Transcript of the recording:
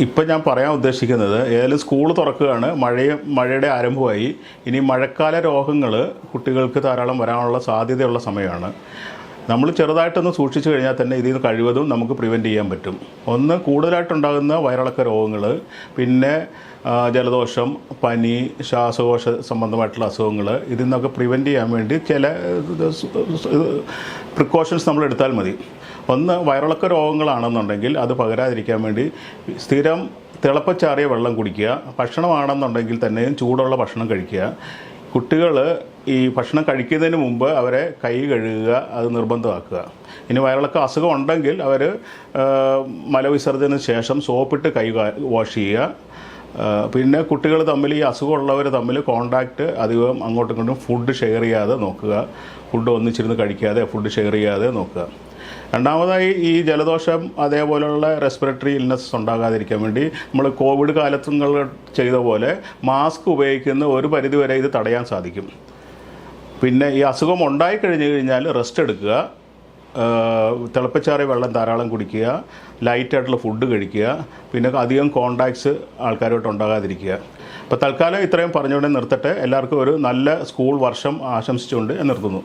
ഇപ്പം ഞാൻ പറയാൻ ഉദ്ദേശിക്കുന്നത് ഏതായാലും സ്കൂൾ തുറക്കുകയാണ്, മഴയുടെ ആരംഭമായി. ഇനി മഴക്കാല രോഗങ്ങൾ കുട്ടികൾക്ക് ധാരാളം വരാനുള്ള സാധ്യതയുള്ള സമയമാണ്. നമ്മൾ ചെറുതായിട്ടൊന്ന് സൂക്ഷിച്ചു കഴിഞ്ഞാൽ തന്നെ ഇതിൽ നിന്ന് കഴിവതും നമുക്ക് പ്രിവെൻറ്റ് ചെയ്യാൻ പറ്റും. ഒന്ന്, കൂടുതലായിട്ടുണ്ടാകുന്ന വയറിളക്ക രോഗങ്ങൾ, പിന്നെ ജലദോഷം, പനി, ശ്വാസകോശ സംബന്ധമായിട്ടുള്ള അസുഖങ്ങൾ, ഇതിൽ നിന്നൊക്കെ പ്രിവെൻറ്റ് ചെയ്യാൻ വേണ്ടി ചില പ്രിക്കോഷൻസ് നമ്മൾ എടുത്താൽ മതി. ഒന്ന്, വയറിളക്ക രോഗങ്ങളാണെന്നുണ്ടെങ്കിൽ അത് പകരാതിരിക്കാൻ വേണ്ടി സ്ഥിരം തിളപ്പച്ചാറിയ വെള്ളം കുടിക്കുക. ഭക്ഷണമാണെന്നുണ്ടെങ്കിൽ തന്നെയും ചൂടുള്ള ഭക്ഷണം കഴിക്കുക. കുട്ടികൾ ഈ ഭക്ഷണം കഴിക്കുന്നതിന് മുമ്പ് അവരെ കൈ കഴുകുക, അത് നിർബന്ധമാക്കുക. ഇനി വയറിളക്ക അസുഖം ഉണ്ടെങ്കിൽ അവർ മലവിസർജനത്തിന് ശേഷം സോപ്പിട്ട് കൈ വാഷ് ചെയ്യുക. പിന്നെ കുട്ടികൾ തമ്മിൽ, ഈ അസുഖമുള്ളവർ തമ്മിൽ കോണ്ടാക്റ്റ് അധികം അങ്ങോട്ടും ഇങ്ങോട്ടും ഫുഡ് ഷെയർ ചെയ്യാതെ നോക്കുക. ഫുഡ് ഒന്നിച്ചിരുന്ന് കഴിക്കാതെ, ഫുഡ് ഷെയർ ചെയ്യാതെ നോക്കുക. രണ്ടാമതായി, ഈ ജലദോഷം അതേപോലെയുള്ള റെസ്പിറേറ്ററി ഇൽനെസ് ഉണ്ടാകാതിരിക്കാൻ വേണ്ടി നമ്മൾ കോവിഡ് കാലത്തുങ്ങൾ ചെയ്ത പോലെ മാസ്ക് ഉപയോഗിക്കുന്ന ഒരു പരിധിവരെ ഇത് തടയാൻ സാധിക്കും. പിന്നെ ഈ അസുഖം ഉണ്ടായിക്കഴിഞ്ഞ് കഴിഞ്ഞാൽ റെസ്റ്റ് എടുക്കുക, തിളപ്പിച്ചാറിയ വെള്ളം ധാരാളം കുടിക്കുക, ലൈറ്റായിട്ടുള്ള ഫുഡ് കഴിക്കുക, പിന്നെ അധികം കോണ്ടാക്ട്സ് ആൾക്കാരുമായിട്ട് ഉണ്ടാകാതിരിക്കുക. അപ്പോൾ തൽക്കാലം ഇത്രയും പറഞ്ഞുകൊണ്ട് നിർത്തട്ടെ. എല്ലാവർക്കും ഒരു നല്ല സ്കൂൾ വർഷം ആശംസിച്ചുകൊണ്ട് നിർത്തുന്നു.